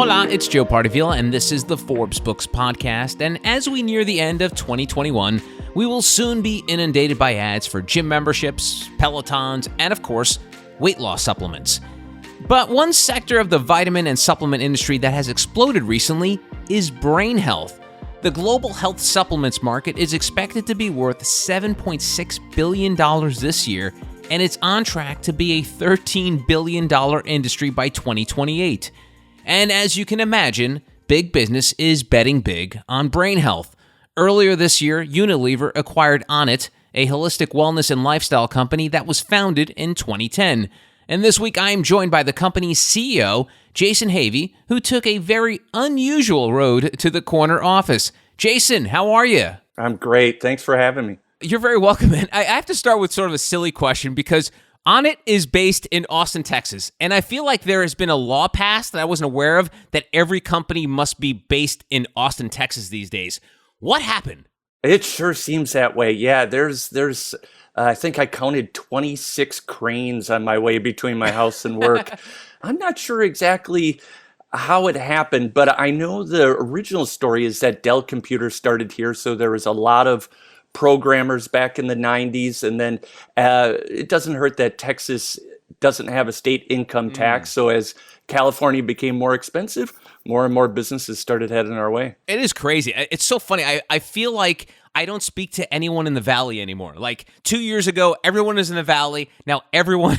Hola, it's Joe Pardavila, and this is the Forbes Books podcast. And as we near the end of 2021, we will soon be inundated by ads for gym memberships, Pelotons, and of course, weight loss supplements. But one sector of the vitamin and supplement industry that has exploded recently is brain health. The global health supplements market is expected to be worth $7.6 billion this year, and it's on track to be a $13 billion industry by 2028. And as you can imagine, big business is betting big on brain health. Earlier this year, Unilever acquired Onnit, a holistic wellness and lifestyle company that was founded in 2010. And this week, I am joined by the company's CEO, Jason Havey, who took a very unusual road to the corner office. Jason, how are you? I'm great. Thanks for having me. You're very welcome. And I have to start with sort of a silly question because Onnit is based in Austin, Texas. And I feel like there has been a law passed that I wasn't aware of that every company must be based in Austin, Texas these days. What happened? It sure seems that way. Yeah, there's I think I counted 26 cranes on my way between my house and work. I'm not sure exactly how it happened, but I know the original story is that Dell Computers started here, so there was a lot of programmers back in the 90s, and then it doesn't hurt that Texas doesn't have a state income tax, so as California became more expensive, more and more businesses started heading our way. It is crazy. It's so funny. I feel like I don't speak to anyone in the Valley anymore. Like 2 years ago, everyone is in the Valley. Now everyone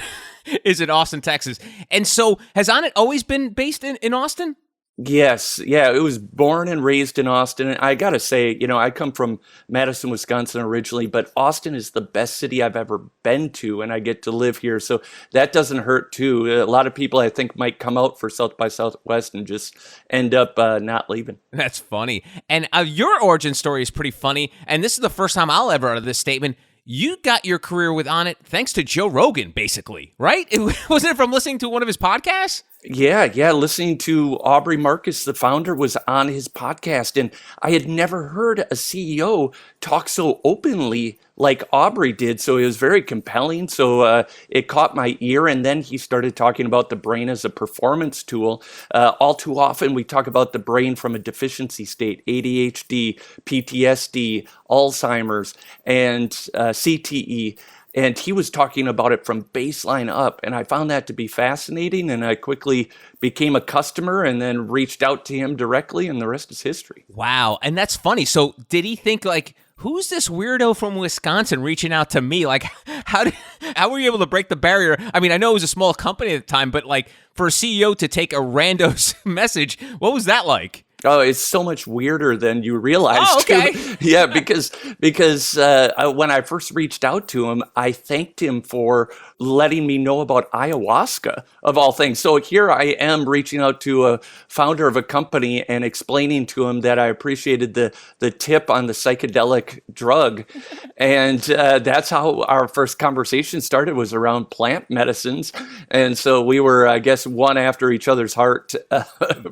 is in Austin, Texas. And so has Onnit always been based in Austin? Yes. Yeah. It was born and raised in Austin. And I got to say, I come from Madison, Wisconsin originally, but Austin is the best city I've ever been to, and I get to live here. So that doesn't hurt too. A lot of people I think might come out for South by Southwest and just end up not leaving. That's funny. And your origin story is pretty funny. And this is the first time I'll ever utter this statement. You got your career with Onnit thanks to Joe Rogan, basically, right? Wasn't it from listening to one of his podcasts? Yeah. Listening to Aubrey Marcus, the founder, was on his podcast, and I had never heard a CEO talk so openly like Aubrey did. So it was very compelling. So it caught my ear. And then he started talking about the brain as a performance tool. All too often, we talk about the brain from a deficiency state, ADHD, PTSD, Alzheimer's, and CTE. And he was talking about it from baseline up. And I found that to be fascinating. And I quickly became a customer and then reached out to him directly. And the rest is history. Wow. And that's funny. So did he think like, who's this weirdo from Wisconsin reaching out to me? Like, how were you able to break the barrier? I mean, I know it was a small company at the time, but like for a CEO to take a rando's message, what was that like? Oh, it's so much weirder than you realize. Oh, okay. Yeah, because when I first reached out to him, I thanked him for letting me know about ayahuasca, of all things. So here I am reaching out to a founder of a company and explaining to him that I appreciated the tip on the psychedelic drug. And that's how our first conversation started, was around plant medicines. And so we were, I guess, one after each other's heart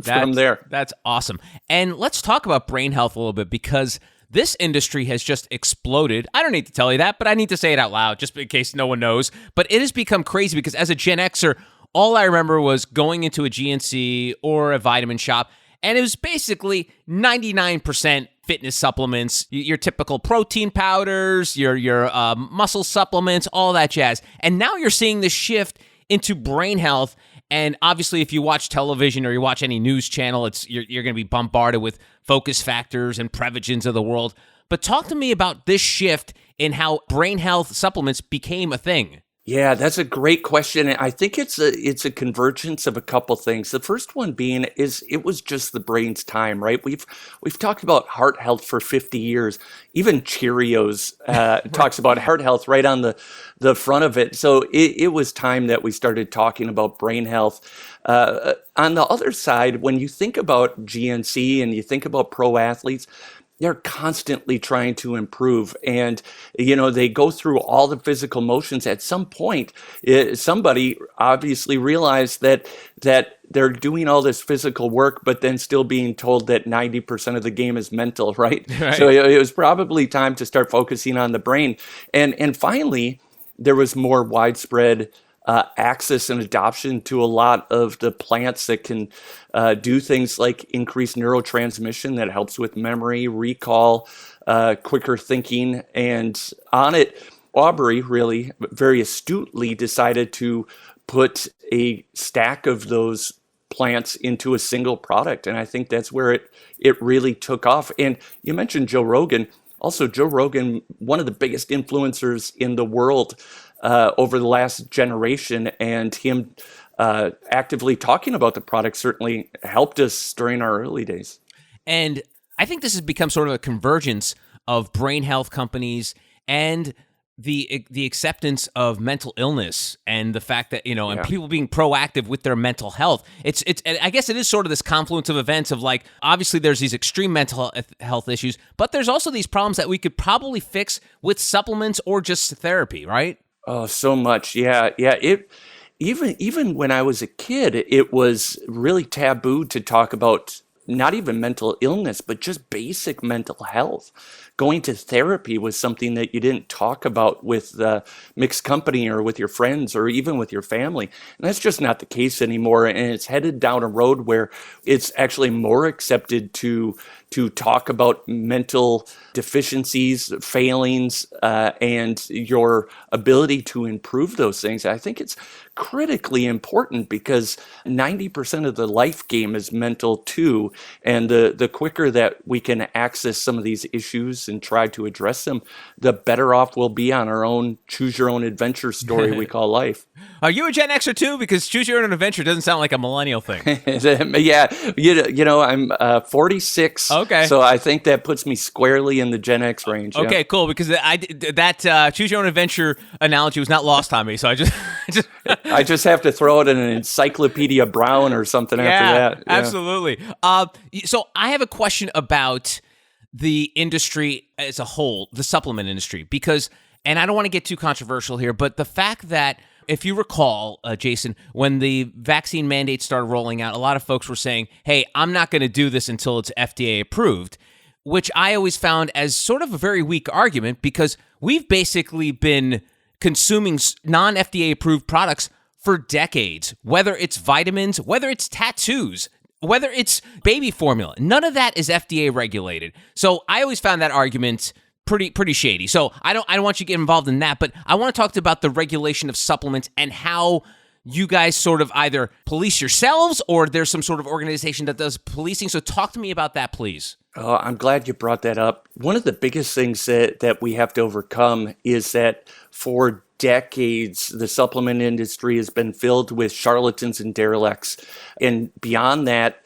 from there. That's awesome. And let's talk about brain health a little bit, because this industry has just exploded. I don't need to tell you that, but I need to say it out loud just in case no one knows. But it has become crazy because as a Gen Xer, all I remember was going into a GNC or a vitamin shop, and it was basically 99% fitness supplements, your typical protein powders, your muscle supplements, all that jazz. And now you're seeing this shift into brain health. And obviously, if you watch television or you watch any news channel, you're going to be bombarded with focus factors and Prevagens of the world. But talk to me about this shift in how brain health supplements became a thing. Yeah, that's a great question. And I think it's a convergence of a couple things. The first one being is it was just the brain's time, right? We've talked about heart health for 50 years. Even Cheerios talks about heart health right on the front of it. So it was time that we started talking about brain health. On the other side, when you think about GNC and you think about pro athletes, they're constantly trying to improve, and they go through all the physical motions. At some point, somebody obviously realized that they're doing all this physical work, but then still being told that 90% of the game is mental, right? So it was probably time to start focusing on the brain. And finally, there was more widespread access and adoption to a lot of the plants that can do things like increase neurotransmission that helps with memory, recall, quicker thinking. And on it, Aubrey really very astutely decided to put a stack of those plants into a single product. And I think that's where it really took off. And you mentioned Joe Rogan. Also, Joe Rogan, one of the biggest influencers in the world over the last generation, and him actively talking about the product certainly helped us during our early days. And I think this has become sort of a convergence of brain health companies and the acceptance of mental illness and the fact that, and people being proactive with their mental health. It's I guess it is sort of this confluence of events of like, obviously there's these extreme mental health issues, but there's also these problems that we could probably fix with supplements or just therapy, right? Oh, so much. Yeah. Even when I was a kid, it was really taboo to talk about not even mental illness, but just basic mental health. Going to therapy was something that you didn't talk about with mixed company or with your friends or even with your family. And that's just not the case anymore. And it's headed down a road where it's actually more accepted to talk about mental deficiencies, failings, and your ability to improve those things. I think it's critically important because 90% of the life game is mental too. And the quicker that we can access some of these issues and try to address them, the better off we'll be on our own choose your own adventure story we call life. Are you a Gen Xer too? Because choose your own adventure doesn't sound like a millennial thing. Yeah, I'm 46. Okay. So I think that puts me squarely in the Gen X range. Okay, yeah. cool. Because that choose your own adventure analogy was not lost on me. So I just have to throw it in an Encyclopedia Brown or something after that. Yeah. Absolutely. So I have a question about the industry as a whole, the supplement industry, because, and I don't want to get too controversial here, but the fact that, if you recall, Jason, when the vaccine mandates started rolling out, a lot of folks were saying, hey, I'm not going to do this until it's FDA approved, which I always found as sort of a very weak argument because we've basically been consuming non-FDA approved products for decades, whether it's vitamins, whether it's tattoos, whether it's baby formula. None of that is FDA regulated. So I always found that argument pretty shady. So I don't want you to get involved in that, but I want to talk about the regulation of supplements and how you guys sort of either police yourselves or there's some sort of organization that does policing. So talk to me about that, please. Oh, I'm glad you brought that up. One of the biggest things that we have to overcome is that for decades, the supplement industry has been filled with charlatans and derelicts. And beyond that,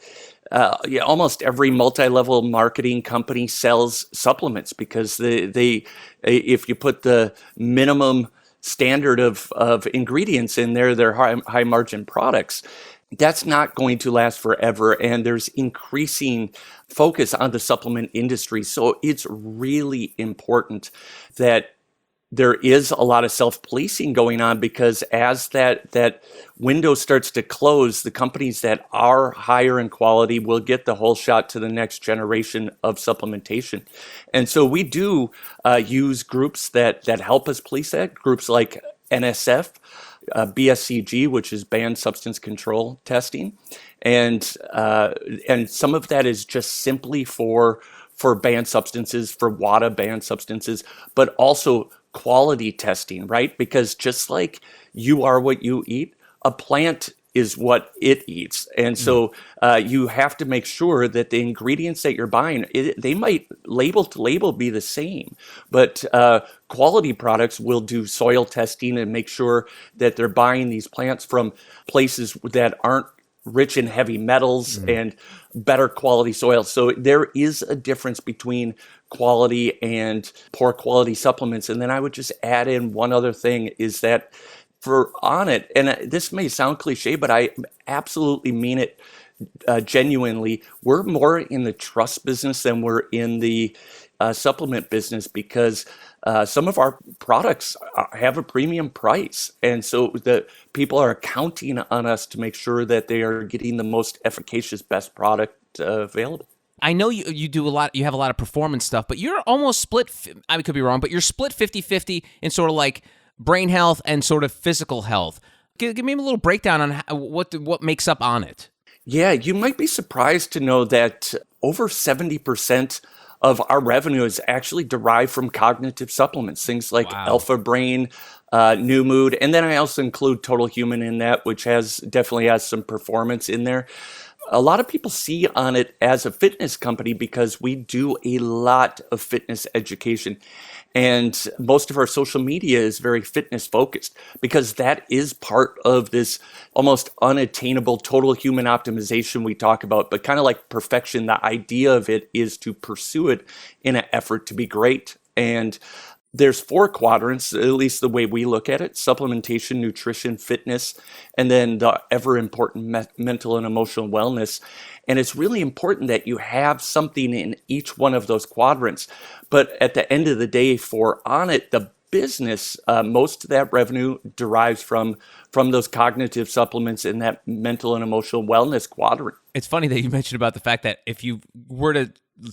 almost every multi-level marketing company sells supplements because they if you put the minimum standard of ingredients in there, they're high margin products. That's not going to last forever, and there's increasing focus on the supplement industry. So it's really important that there is a lot of self-policing going on because as that window starts to close, the companies that are higher in quality will get the whole shot to the next generation of supplementation. And so we do use groups that help us police that, groups like NSF, BSCG, which is banned substance control testing. And some of that is just simply for banned substances, for WADA banned substances, but also quality testing, right? Because just like you are what you eat, a plant is what it eats. And so you have to make sure that the ingredients that you're buying, they might label to label be the same, but quality products will do soil testing and make sure that they're buying these plants from places that aren't rich in heavy metals and better quality soil. So there is a difference between quality and poor quality supplements. And then I would just add in one other thing is that for Onnit, and this may sound cliche, but I absolutely mean it genuinely, we're more in the trust business than we're in the supplement business because some of our products have a premium price. And so the people are counting on us to make sure that they are getting the most efficacious, best product available. I know you do a lot, you have a lot of performance stuff, but you're almost split, I could be wrong, but you're split 50-50 in sort of like brain health and sort of physical health. give me a little breakdown on what makes up On It. Yeah, you might be surprised to know that over 70% of our revenue is actually derived from cognitive supplements, things like Wow. Alpha Brain, New Mood, and then I also include Total Human in that, which definitely has some performance in there. A lot of people see On It as a fitness company because we do a lot of fitness education. And most of our social media is very fitness focused because that is part of this almost unattainable total human optimization we talk about, but kind of like perfection. The idea of it is to pursue it in an effort to be great. And there's four quadrants, at least the way we look at it: supplementation, nutrition, fitness, and then the ever important mental and emotional wellness. And it's really important that you have something in each one of those quadrants. But at the end of the day, for On It, the business, most of that revenue derives from those cognitive supplements in that mental and emotional wellness quadrant. It's funny that you mentioned about the fact that if you were to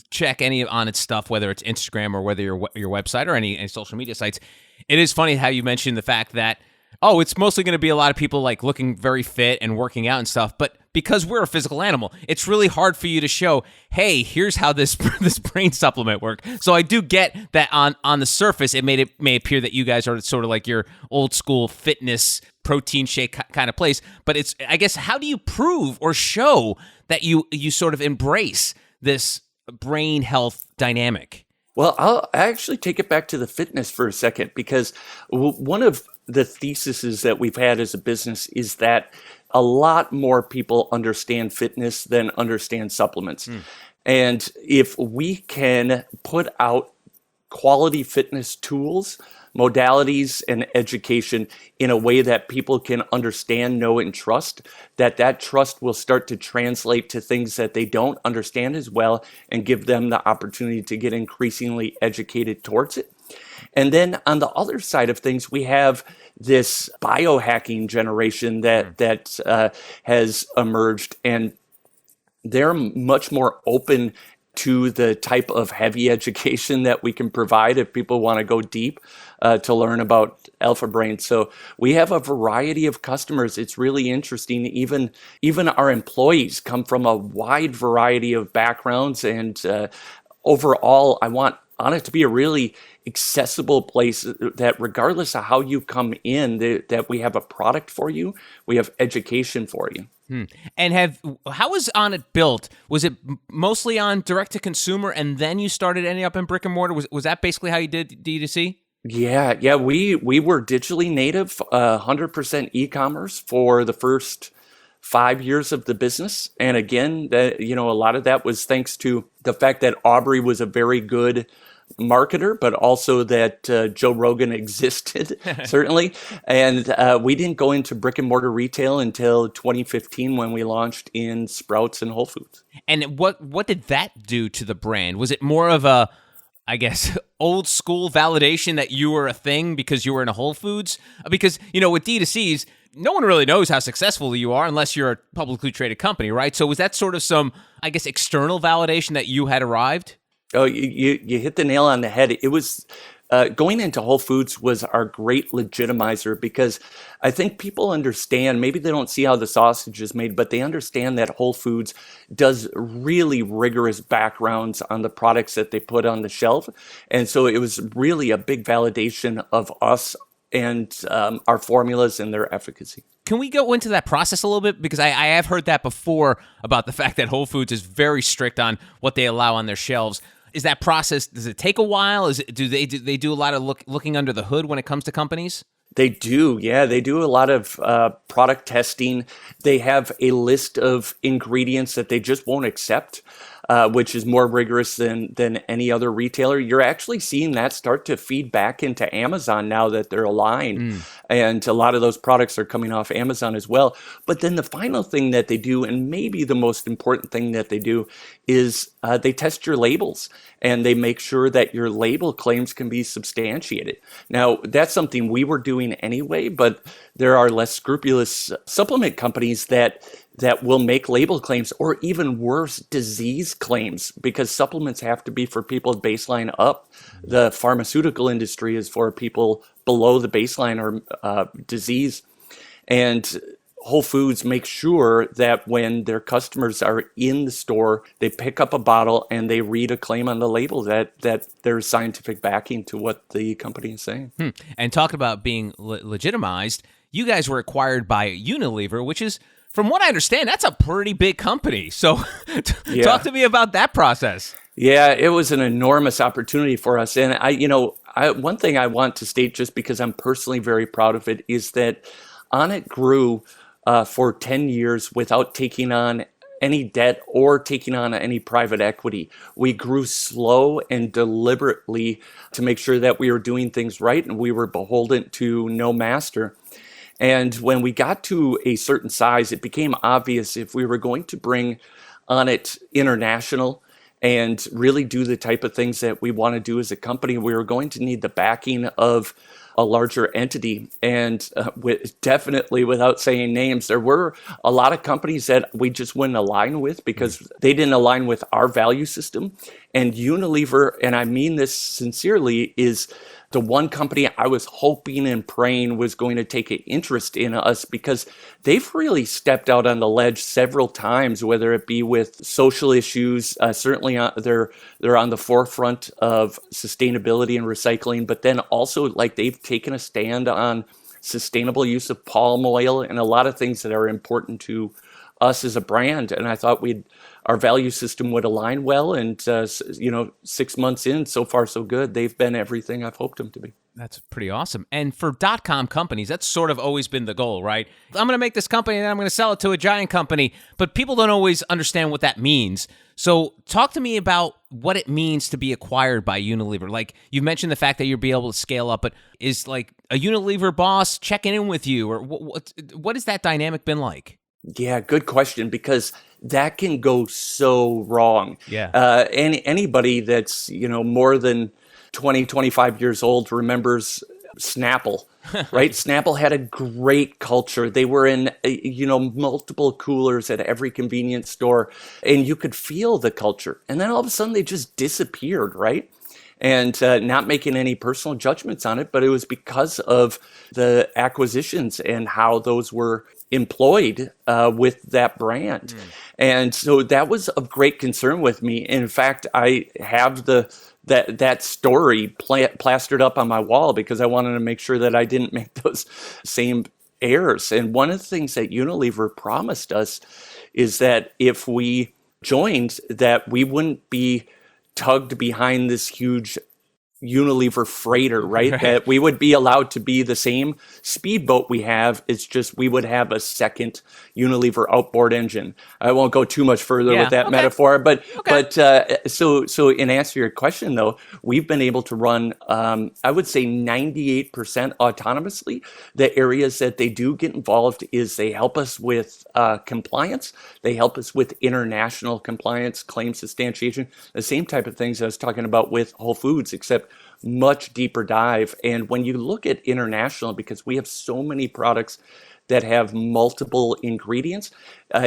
check any of On Its stuff, whether it's Instagram or whether your website or any social media sites, it is funny how you mentioned the fact that, oh, it's mostly going to be a lot of people like looking very fit and working out and stuff. But because we're a physical animal, it's really hard for you to show, hey, here's how this brain supplement works. So I do get that on the surface, it may appear that you guys are sort of like your old school fitness protein shake kind of place. But it's, I guess, how do you prove or show that you sort of embrace this brain health dynamic? Well, I'll actually take it back to the fitness for a second, because one of the theses that we've had as a business is that a lot more people understand fitness than understand supplements. And if we can put out quality fitness tools, modalities, and education in a way that people can understand, know, and trust, that trust will start to translate to things that they don't understand as well and give them the opportunity to get increasingly educated towards it. And then on the other side of things, we have this biohacking generation that has emerged, and they're much more open to the type of heavy education that we can provide if people want to go deep to learn about Alpha Brain. So we have a variety of customers. It's really interesting. Even our employees come from a wide variety of backgrounds, and overall, I want On It to be a really accessible place that regardless of how you come in, that we have a product for you, we have education for you. And how was On It built? Was it mostly on direct to consumer, and then you started ending up in brick and mortar? Was that basically how you did D2C? Yeah. We were digitally native, 100% e-commerce for the first 5 years of the business. And again, a lot of that was thanks to the fact that Aubrey was a very good marketer, but also that Joe Rogan existed, certainly. And we didn't go into brick and mortar retail until 2015 when we launched in Sprouts and Whole Foods. And what did that do to the brand? Was it more of a, I guess, old school validation that you were a thing because you were in a Whole Foods? Because, with D2Cs, no one really knows how successful you are unless you're a publicly traded company, right? So was that sort of some, I guess, external validation that you had arrived? Oh, you hit the nail on the head. It was going into Whole Foods was our great legitimizer, because I think people understand, maybe they don't see how the sausage is made, but they understand that Whole Foods does really rigorous backgrounds on the products that they put on the shelf. And so it was really a big validation of us and our formulas and their efficacy. Can we go into that process a little bit? Because I have heard that before about the fact that Whole Foods is very strict on what they allow on their shelves. Is that process, does it take a while? Do they do a lot of looking under the hood when it comes to companies? They do, yeah. They do a lot of product testing. They have a list of ingredients that they just won't accept, which is more rigorous than any other retailer. You're actually seeing that start to feed back into Amazon now that they're aligned. And a lot of those products are coming off Amazon as well. But then the final thing that they do, and maybe the most important thing that they do, is they test your labels, and they make sure that your label claims can be substantiated. Now, that's something we were doing anyway, but there are less scrupulous supplement companies that will make label claims, or even worse, disease claims, because supplements have to be for people baseline up. The pharmaceutical industry is for people below the baseline or disease. And Whole Foods makes sure that when their customers are in the store, they pick up a bottle and they read a claim on the label that there's scientific backing to what the company is saying. And talking about being legitimized, you guys were acquired by Unilever, which is, from what I understand, that's a pretty big company. So talk to me about that process. Yeah, it was an enormous opportunity for us. And one thing I want to state, just because I'm personally very proud of it, is that Onnit grew for 10 years without taking on any debt or taking on any private equity. We grew slow and deliberately to make sure that we were doing things right and we were beholden to no master. And when we got to a certain size, it became obvious if we were going to bring Onnit international and really do the type of things that we want to do as a company, we were going to need the backing of a larger entity. And definitely, without saying names, there were a lot of companies that we just wouldn't align with because they didn't align with our value system. And Unilever, and I mean this sincerely, is the one company I was hoping and praying was going to take an interest in us because they've really stepped out on the ledge several times, whether it be with social issues. Certainly, they're on the forefront of sustainability and recycling, but then also like they've taken a stand on sustainable use of palm oil and a lot of things that are important to us as a brand. And I thought our value system would align well. And, 6 months in, so far so good. They've been everything I've hoped them to be. That's pretty awesome. And for .com companies, that's sort of always been the goal, right? I'm going to make this company and I'm going to sell it to a giant company, but people don't always understand what that means. So talk to me about what it means to be acquired by Unilever. Like you mentioned the fact that you'll be able to scale up, but is like a Unilever boss checking in with you, or what has that dynamic been like? Yeah, good question, because that can go so wrong. Yeah. Anybody that's, more than 20, 25 years old remembers Snapple, right? Snapple had a great culture. They were in, multiple coolers at every convenience store, and you could feel the culture. And then all of a sudden they just disappeared, right? And not making any personal judgments on it, but it was because of the acquisitions and how those were employed with that brand. And so that was of great concern with me. In fact, I have that story plastered up on my wall because I wanted to make sure that I didn't make those same errors. And one of the things that Unilever promised us is that if we joined, that we wouldn't be tugged behind this huge Unilever freighter, right? That we would be allowed to be the same speedboat we have. It's just we would have a second Unilever outboard engine. I won't go too much further with that metaphor, but so in answer to your question though, we've been able to run, I would say 98% autonomously. The areas that they do get involved is they help us with compliance. They help us with international compliance, claim substantiation, the same type of things I was talking about with Whole Foods, except much deeper dive. And when you look at international, because we have so many products that have multiple ingredients,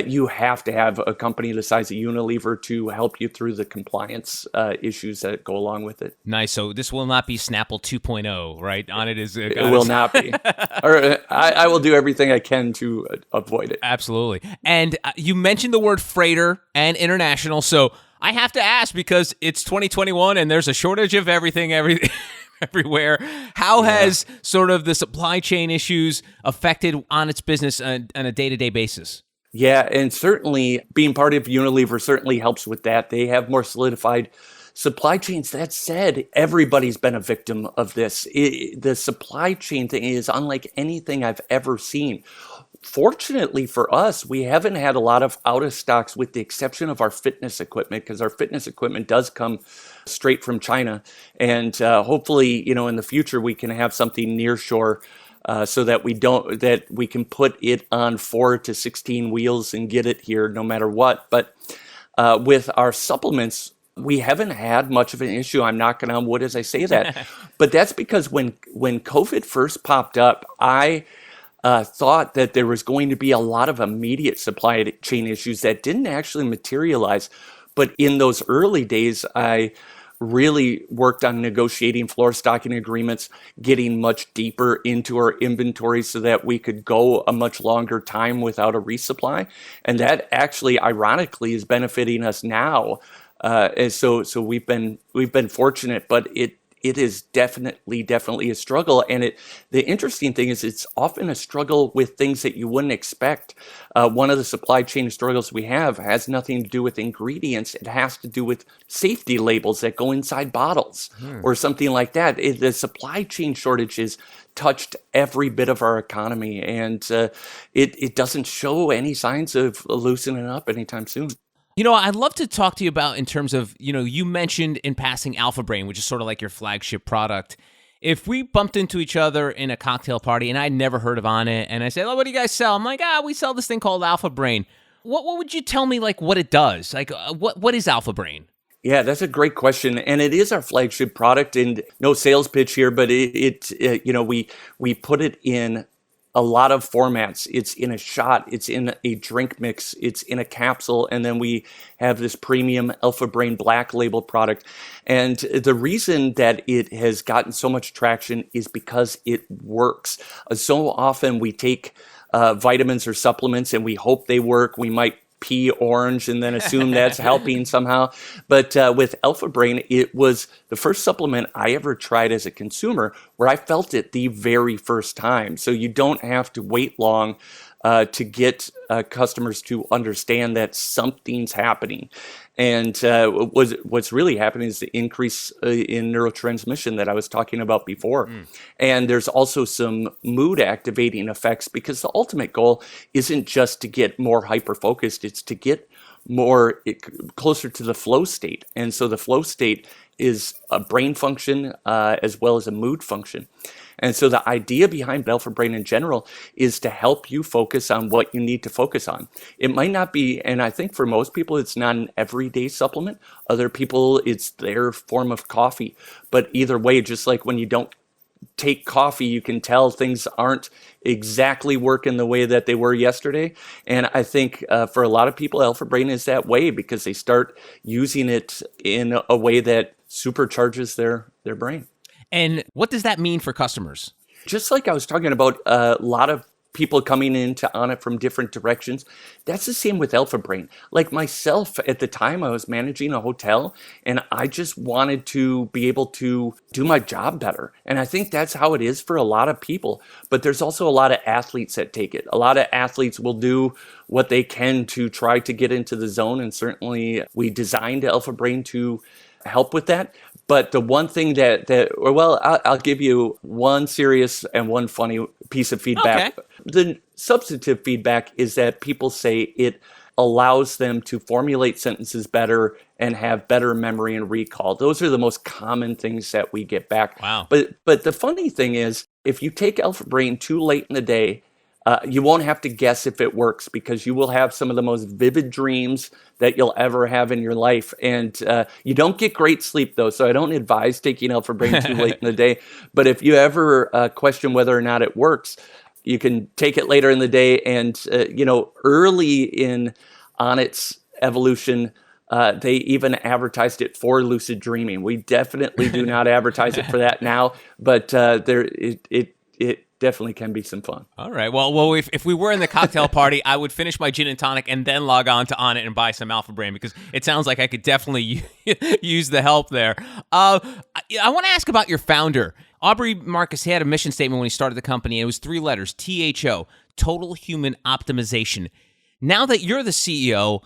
you have to have a company the size of Unilever to help you through the compliance issues that go along with it. Nice. So this will not be Snapple 2.0, right? Onnit is... It will not be. Or I will do everything I can to avoid it. Absolutely. And you mentioned the word freighter and international, so I have to ask because it's 2021 and there's a shortage of everything everywhere. How has sort of the supply chain issues affected Onnit's business on a day-to-day basis? Yeah, and certainly being part of Unilever certainly helps with that. They have more solidified supply chains. That said, everybody's been a victim of this. The supply chain thing is unlike anything I've ever seen. Fortunately for us, we haven't had a lot of out of stocks with the exception of our fitness equipment, because our fitness equipment does come straight from China. And hopefully, in the future, we can have something near shore so that we can put it on 4 to 16 wheels and get it here no matter what. But with our supplements, we haven't had much of an issue. I'm knocking on wood as I say that. But that's because when COVID first popped up, I thought that there was going to be a lot of immediate supply chain issues that didn't actually materialize. But in those early days, I really worked on negotiating floor stocking agreements, getting much deeper into our inventory so that we could go a much longer time without a resupply. And that actually, ironically, is benefiting us now. And so we've been fortunate, but it is definitely a struggle. And the interesting thing is it's often a struggle with things that you wouldn't expect. One of the supply chain struggles we have has nothing to do with ingredients. It has to do with safety labels that go inside bottles or something like that. The supply chain shortages touched every bit of our economy, and it doesn't show any signs of loosening up anytime soon. I'd love to talk to you about in terms of, you mentioned in passing Alpha Brain, which is sort of like your flagship product. If we bumped into each other in a cocktail party and I'd never heard of On It, and I said, "Oh, what do you guys sell?" I'm like, we sell this thing called Alpha Brain. What would you tell me, like, what it does? Like, what is Alpha Brain? Yeah, that's a great question, and it is our flagship product. And no sales pitch here, but we put it in a lot of formats. It's in a shot, it's in a drink mix, it's in a capsule, and then we have this premium Alpha Brain Black Label product. And the reason that it has gotten so much traction is because it works. So often we take vitamins or supplements and we hope they work. We might pea orange and then assume that's helping somehow. But with Alpha Brain, it was the first supplement I ever tried as a consumer where I felt it the very first time. So you don't have to wait long to get customers to understand that something's happening. And what's really happening is the increase in neurotransmission that I was talking about before. And there's also some mood activating effects, because the ultimate goal isn't just to get more hyper focused, it's to get more closer to the flow state. And so the flow state is a brain function as well as a mood function. And so the idea behind Alpha Brain in general is to help you focus on what you need to focus on. It might not be, and I think for most people, it's not an everyday supplement. Other people, it's their form of coffee. But either way, just like when you don't take coffee, you can tell things aren't exactly working the way that they were yesterday. And I think for a lot of people, Alpha Brain is that way because they start using it in a way that supercharges their brain. And what does that mean for customers? Just like I was talking about, a lot of people coming into On It from different directions. That's the same with Alpha Brain. Like myself, at the time, I was managing a hotel, and I just wanted to be able to do my job better. And I think that's how it is for a lot of people. But there's also a lot of athletes that take it. A lot of athletes will do what they can to try to get into the zone. And certainly we designed Alpha Brain to help with that. But the one thing I'll give you one serious and one funny piece of feedback. Okay. The substantive feedback is that people say it allows them to formulate sentences better and have better memory and recall. Those are the most common things that we get back. Wow. But the funny thing is, if you take Alpha Brain too late in the day, you won't have to guess if it works, because you will have some of the most vivid dreams that you'll ever have in your life. And you don't get great sleep, though, so I don't advise taking Alpha Brain too late in the day. But if you ever question whether or not it works, you can take it later in the day. And, early in On Its evolution, they even advertised it for lucid dreaming. We definitely do not advertise it for that now, but it definitely can be some fun. All right. Well, if we were in the cocktail party, I would finish my gin and tonic and then log on to On It and buy some Alpha Brain, because it sounds like I could definitely use the help there. I want to ask about your founder. Aubrey Marcus had a mission statement when he started the company. It was 3 letters, THO, Total Human Optimization. Now that you're the CEO,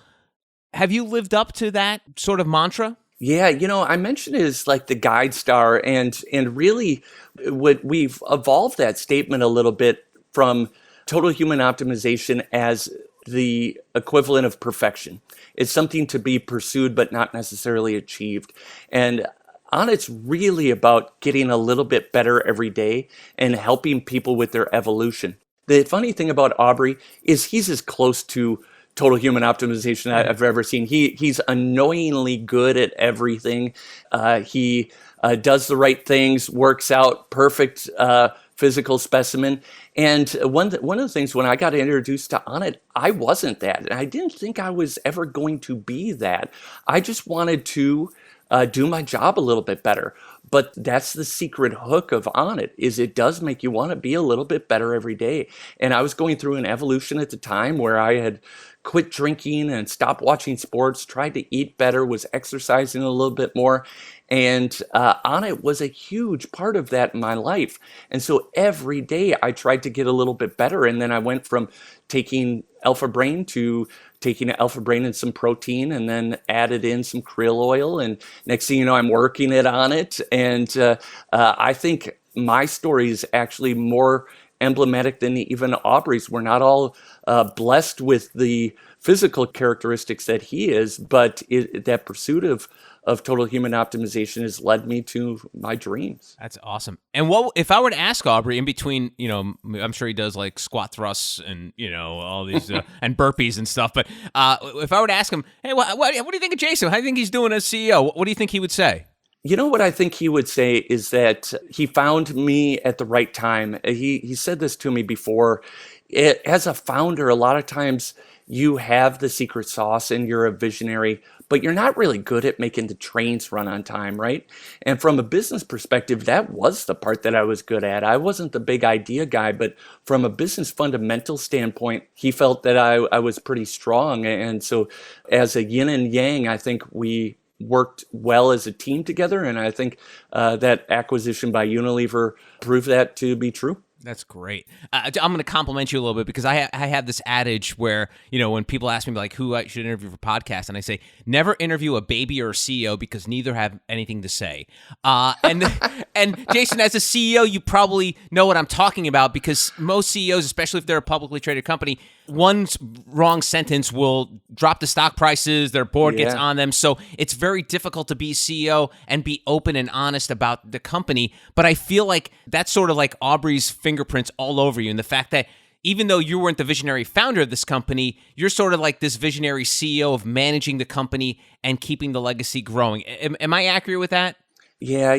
have you lived up to that sort of mantra? Yeah, I mentioned it as like the guide star, and really what we've evolved that statement a little bit from total human optimization as the equivalent of perfection. It's something to be pursued but not necessarily achieved. And it's really about getting a little bit better every day and helping people with their evolution. The funny thing about Aubrey is he's as close to total human optimization I've ever seen. He's annoyingly good at everything. He does the right things, works out, perfect physical specimen. And one of the things when I got introduced to On It, I wasn't that. And I didn't think I was ever going to be that. I just wanted to do my job a little bit better. But that's the secret hook of On It, is it does make you want to be a little bit better every day. And I was going through an evolution at the time where I had quit drinking and stopped watching sports, tried to eat better, was exercising a little bit more. And On It was a huge part of that in my life. And so every day I tried to get a little bit better. And then I went from taking Alpha Brain to taking Alpha Brain and some protein, and then added in some krill oil. And next thing you know, I'm working it on it. And I think my story is actually more emblematic than even Aubrey's. We're not all blessed with the physical characteristics that he is, but that pursuit of total human optimization has led me to my dreams. That's awesome. And what if I were to ask Aubrey in between, I'm sure he does like squat thrusts and, all these and burpees and stuff. But if I were to ask him, hey, what do you think of Jason? How do you think he's doing as CEO? What do you think he would say? You know what I think he would say is that he found me at the right time. He said this to me before. As a founder, a lot of times you have the secret sauce and you're a visionary, but you're not really good at making the trains run on time, right? And from a business perspective, that was the part that I was good at. I wasn't the big idea guy, but from a business fundamental standpoint, he felt that I was pretty strong. And so as a yin and yang, I think we worked well as a team together. And I think that acquisition by Unilever proved that to be true. That's great. I'm going to compliment you a little bit because I have this adage where, when people ask me like who I should interview for podcast, and I say, never interview a baby or a CEO because neither have anything to say. And Jason, as a CEO, you probably know what I'm talking about because most CEOs, especially if they're a publicly traded company, one wrong sentence will drop the stock prices, their board gets on them. So it's very difficult to be CEO and be open and honest about the company. But I feel like that's sort of like Aubrey's fingerprints all over you. And the fact that even though you weren't the visionary founder of this company, you're sort of like this visionary CEO of managing the company and keeping the legacy growing. Am I accurate with that? Yeah,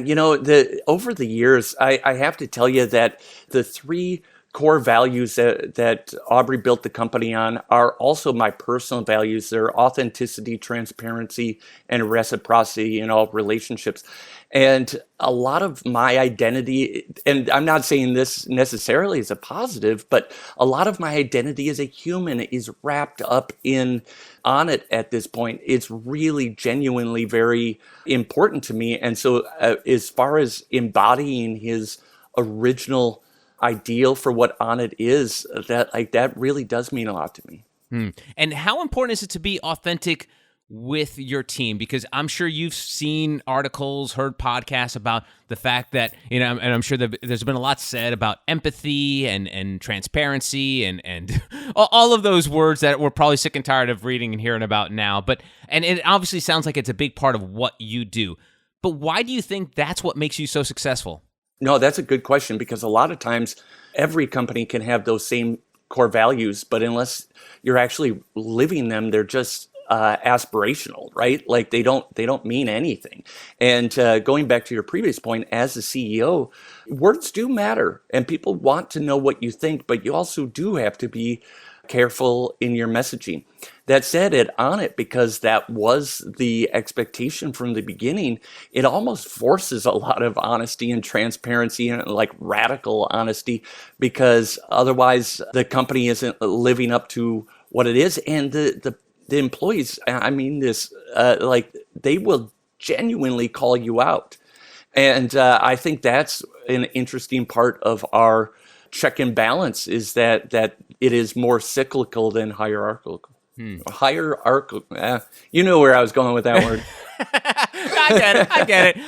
over the years, I have to tell you that the three core values that Aubrey built the company on are also my personal values. They're authenticity, transparency, and reciprocity in all relationships. And a lot of my identity, and I'm not saying this necessarily as a positive, but a lot of my identity as a human is wrapped up in On It at this point. It's really genuinely very important to me. And so as far as embodying his original ideal for what On It is, that really does mean a lot to me. And how important is it to be authentic with your team? Because I'm sure you've seen articles, heard podcasts about the fact that, and I'm sure that there's been a lot said about empathy and transparency and all of those words that we're probably sick and tired of reading and hearing about now. And it obviously sounds like it's a big part of what you do. But why do you think that's what makes you so successful? No, that's a good question, because a lot of times every company can have those same core values, but unless you're actually living them, they're just aspirational, right? Like they don't mean anything. And going back to your previous point, as a CEO, words do matter and people want to know what you think, but you also do have to be careful in your messaging. That said, at On It, because that was the expectation from the beginning, it almost forces a lot of honesty and transparency and like radical honesty, because otherwise the company isn't living up to what it is. And the employees, I mean this, they will genuinely call you out. And I think that's an interesting part of our check and balance, is that it is more cyclical than hierarchical. Hierarchical. You know where I was going with that word. I get it.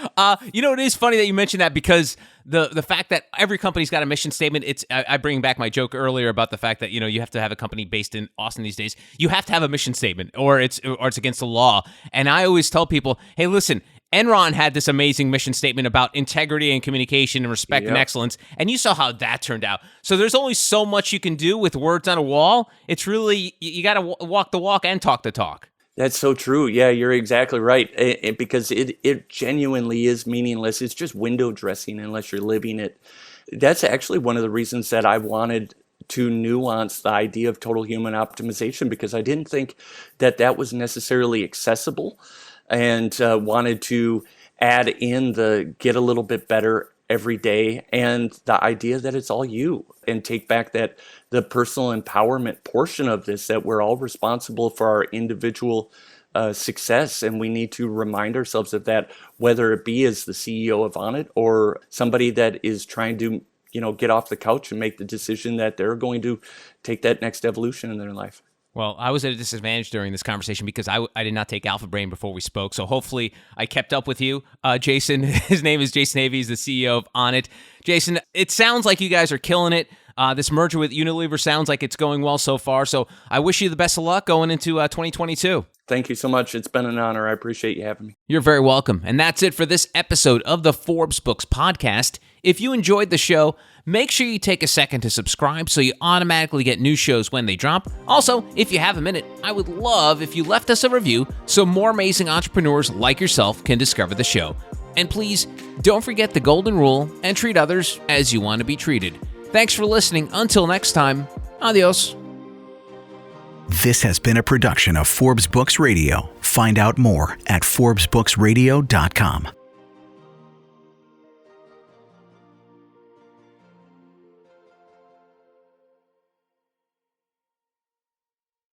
It is funny that you mentioned that, because the fact that every company's got a mission statement, I bring back my joke earlier about the fact that, you have to have a company based in Austin these days. You have to have a mission statement or it's against the law. And I always tell people, hey, listen, Enron had this amazing mission statement about integrity and communication and respect and excellence, and you saw how that turned out. So there's only so much you can do with words on a wall. It's really, you got to walk the walk and talk the talk. That's so true. Yeah, you're exactly right. Because it genuinely is meaningless. It's just window dressing unless you're living it. That's actually one of the reasons that I wanted to nuance the idea of total human optimization, because I didn't think that was necessarily accessible and wanted to add in the get a little bit better every day and the idea that it's all you, and take back that the personal empowerment portion of this, that we're all responsible for our individual success, and we need to remind ourselves of that, whether it be as the CEO of Onnit or somebody that is trying to get off the couch and make the decision that they're going to take that next evolution in their life. Well, I was at a disadvantage during this conversation because I did not take Alpha Brain before we spoke. So hopefully I kept up with you. Jason, his name is Jason Havey. He's the CEO of Onnit. Jason, it sounds like you guys are killing it. This merger with Unilever sounds like it's going well so far. So I wish you the best of luck going into 2022. Thank you so much. It's been an honor. I appreciate you having me. You're very welcome. And that's it for this episode of the Forbes Books podcast. If you enjoyed the show, make sure you take a second to subscribe so you automatically get new shows when they drop. Also, if you have a minute, I would love if you left us a review so more amazing entrepreneurs like yourself can discover the show. And please, don't forget the golden rule and treat others as you want to be treated. Thanks for listening. Until next time, adios. This has been a production of Forbes Books Radio. Find out more at ForbesBooksRadio.com.